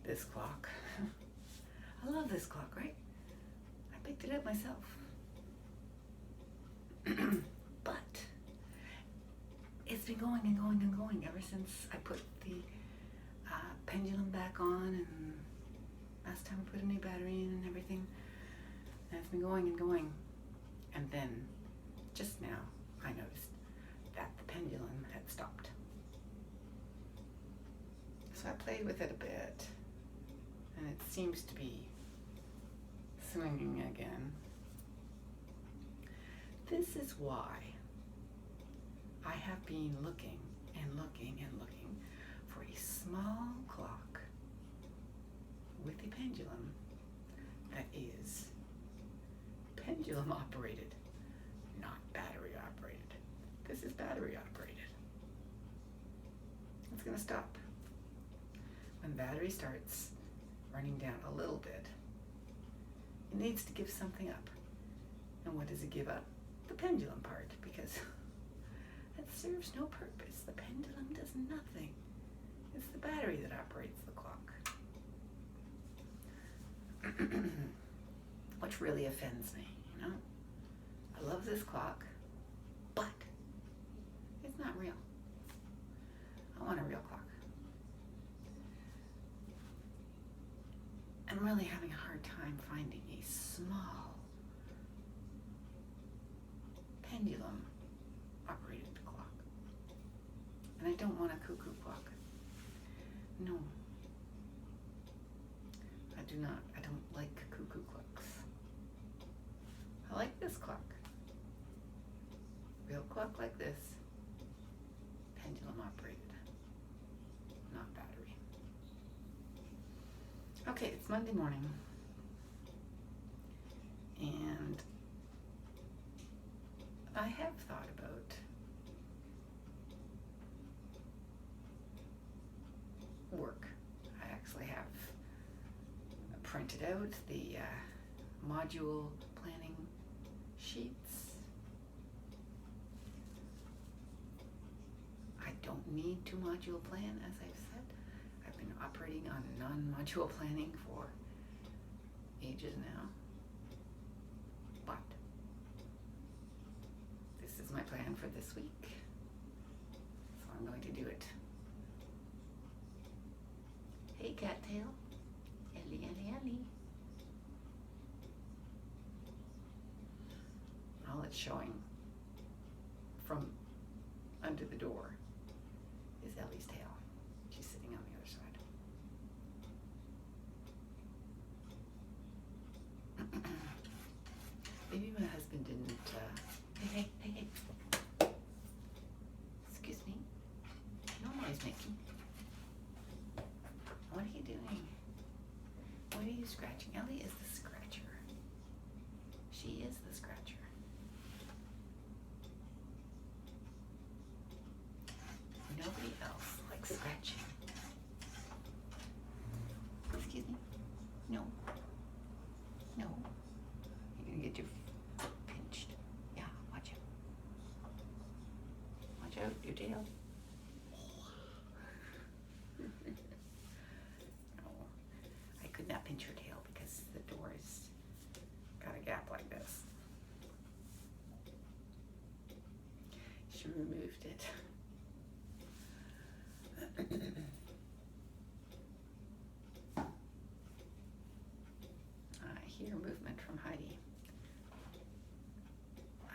this clock. I love this clock, right? I picked it up myself. But it's been going and going and going ever since I put the pendulum back on, and last time I put a new battery in and everything. And it's been going and going. And then just now I noticed that the pendulum had stopped. So I played with it a bit, and it seems to be swinging again. This is why I have been looking and looking and looking for a small clock with a pendulum that is pendulum operated, not battery operated. This is battery operated. It's going to stop. When the battery starts running down a little bit, it needs to give something up. And what does it give up? The pendulum part, because it serves no purpose. The pendulum does nothing. It's the battery that operates the clock. Which really offends me, you know? I love this clock, but it's not real. I want a real clock. I'm really having a hard time finding a small pendulum operated clock. And I don't want a cuckoo clock. No. I do not. I don't like cuckoo clocks. I like this clock. Real clock like this. Pendulum operated. Not battery. Okay, it's Monday morning. And I have thought about work. I actually have printed out the module planning sheets. I don't need to module plan, as I've said. I've been operating on non-module planning for ages now. But this is my plan for this week, so I'm going to do it. Hey, cattail. Ellie, Ellie, Ellie. All it's showing from under the door is Ellie's tail. She's sitting on the other side. Maybe my husband didn't, hey. Excuse me. No noise making. What are you doing? What are you scratching? Ellie is the scratcher. She is the scratcher. Nobody else likes scratching. Excuse me. No. No. You're gonna get your pinched. Yeah, watch out. Watch out, your tail. No. I could not pinch your tail because the door's got a gap like this. She removed it. I hear movement from Heidi.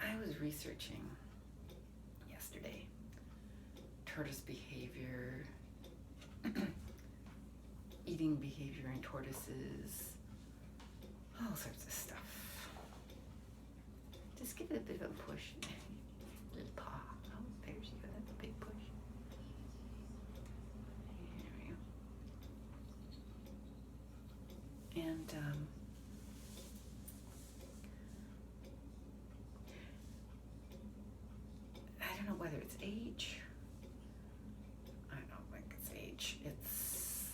I was researching yesterday tortoise behavior, eating behavior in tortoises, all sorts of stuff. Just give it a bit of a push. Little paw. Oh, there she goes. That's a big push. And I don't know whether it's age. I don't think it's age. It's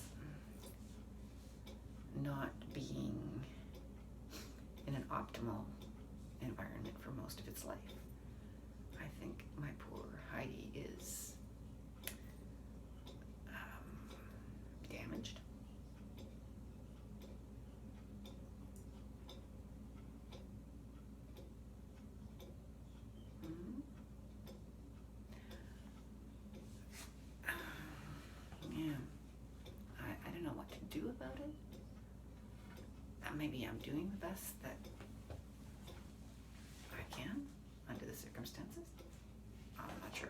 not being in an optimal environment for most of its life. I think my poor Heidi is damaged. maybe I'm doing the best that I can under the circumstances. I'm not sure.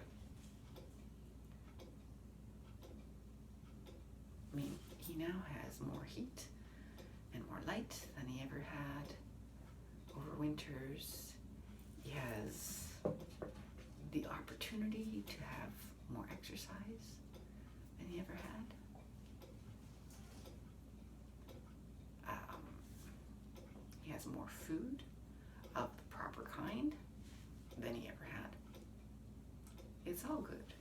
I mean, he now has more heat and more light than he ever had over winters. He has the opportunity to have more exercise than he ever had. He has more food of the proper kind than he ever had. It's all good.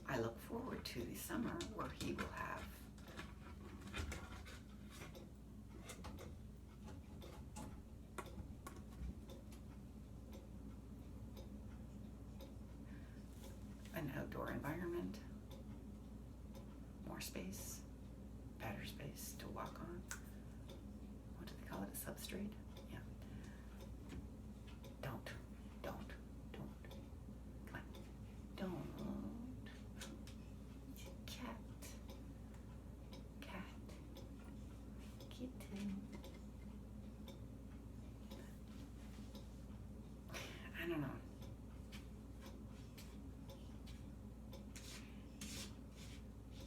I look forward to the summer where he will have an outdoor environment, more space, better space to walk on. What do they call it? A substrate? Yeah. Don't. Come on. Don't. Cat. Kitten. I don't know.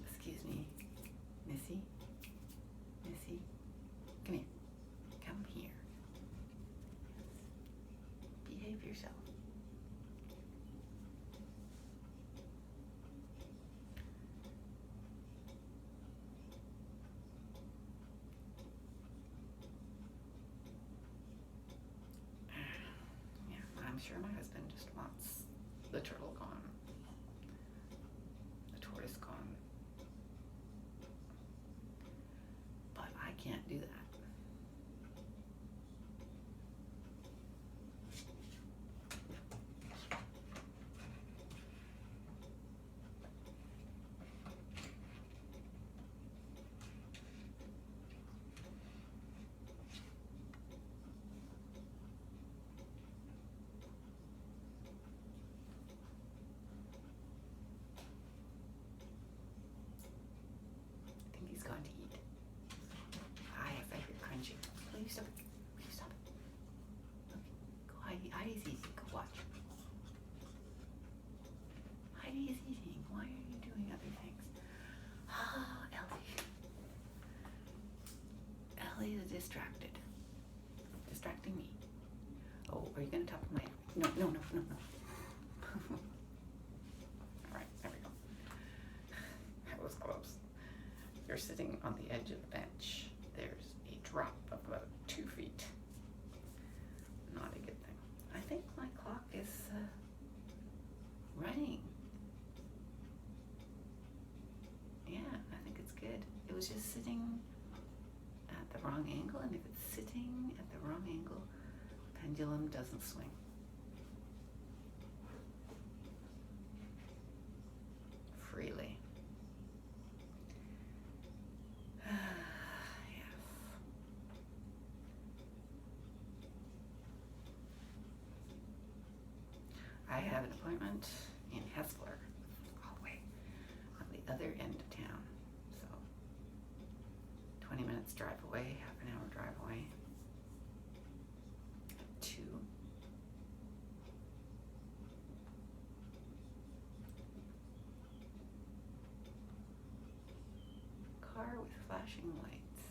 Excuse me, Missy. Come here. Come here. Behave yourself. Yeah, I'm sure my husband just wants the turtle gone. The tortoise gone. But I can't do that. I think he's gone to eat. I hear crunching. Will you stop it? Okay, go Heidi. Heidi's eating. Go watch. Heidi is eating. Why are you doing other things? Ah, Ellie is distracted. Distracting me. Oh, are you going to tap my... No. All right, there we go. That was close. You're sitting on the edge of the bench. There's a drop of about 2 feet. Not a good thing. I think my clock is running. Yeah, I think it's good. It was just sitting at the wrong angle, and if it's sitting at the wrong angle, the pendulum doesn't swing. Freely. Yes. I have an appointment in Hessler, all the way on the other end of town. So 20 minutes drive away, half an hour drive away. 2. Car with flashing lights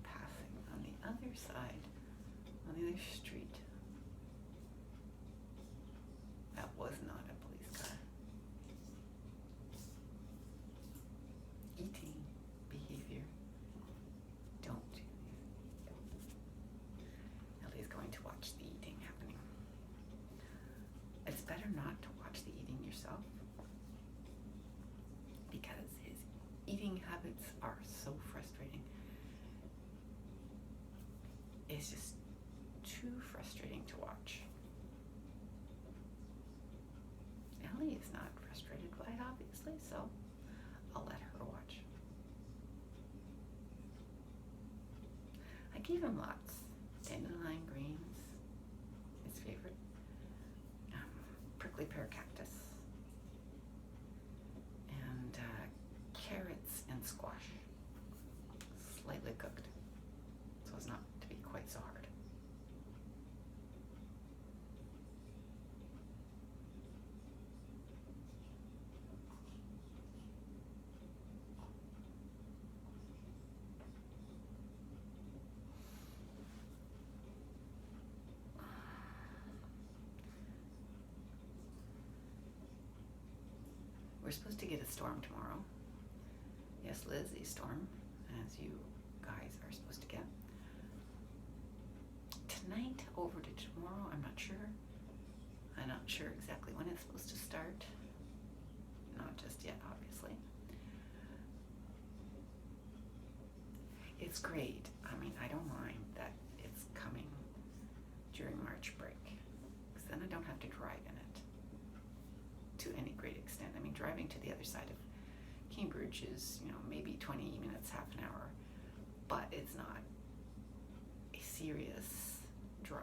passing on the other side, on the other street. That was not a police car. Eating behavior. Don't do this. Ellie's going to watch the eating happening. It's better not to watch the eating yourself, because his eating habits are so frustrating. It's just too frustrating to watch. Ellie is not frustrated by it, obviously, so I'll let her watch. I gave him lots. Dandelion greens, his favorite. Prickly pear cactus. And carrots and squash. We're supposed to get a storm tomorrow. Yes, Lizzie storm, as you guys are supposed to get. Tonight over to tomorrow, I'm not sure. I'm not sure exactly when it's supposed to start. Not just yet, obviously. It's great. I mean, I don't mind that it's coming during March break, because then I don't have to drive in it to any great extent. I mean, driving to the other side of Cambridge is, maybe 20 minutes, half an hour, but it's not a serious drive.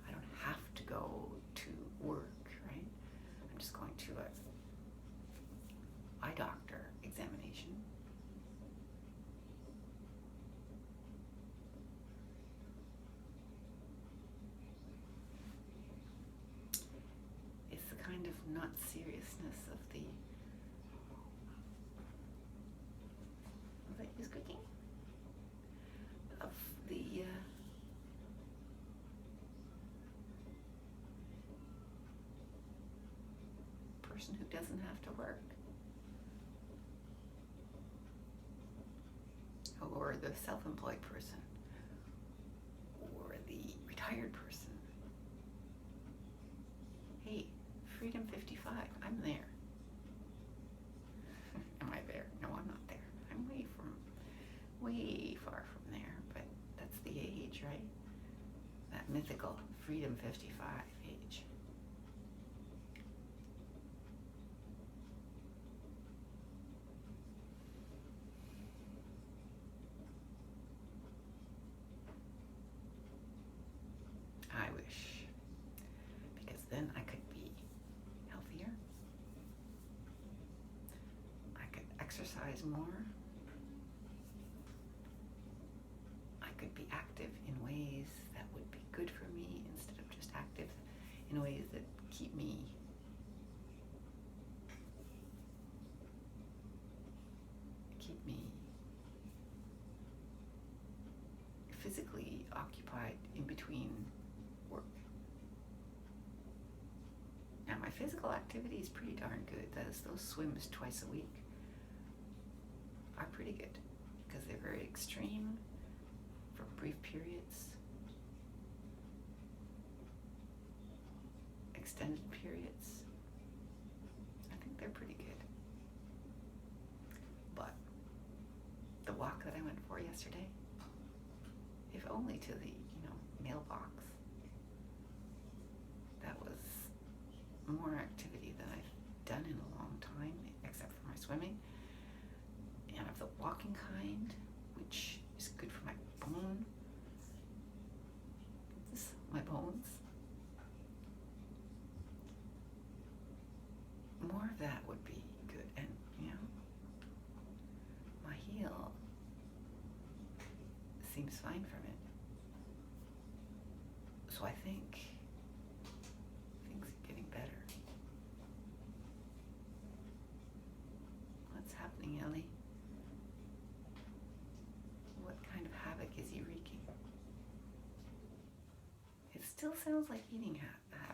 I don't have to go to work, right? I'm just going to a eye doctor examination. It's the kind of not seriousness of the who's cooking? Of the person who doesn't have to work. Or the self-employed person. Or the retired person. Hey, Freedom 55, I'm there. Am I there? No, I'm not there. I'm way far from there, but that's the age, right? That mythical Freedom 55 age. I wish, because then I could be healthier. I could exercise more. I could be active in ways that would be good for me instead of just active in ways that keep me physically occupied in between work. Now my physical activity is pretty darn good. Those swims twice a week are pretty good because they're very extreme for brief periods, extended periods. I think they're pretty good. But the walk that I went for yesterday, if only to the, mailbox, that was more activity than I've done in a long time, except for my swimming. And of the walking kind, which is good for my bones. More of that would be good. And, my heel seems fine from it. So I think things are getting better. What's happening, Ellie? What kind of havoc is he wreaking? It still sounds like eating havoc.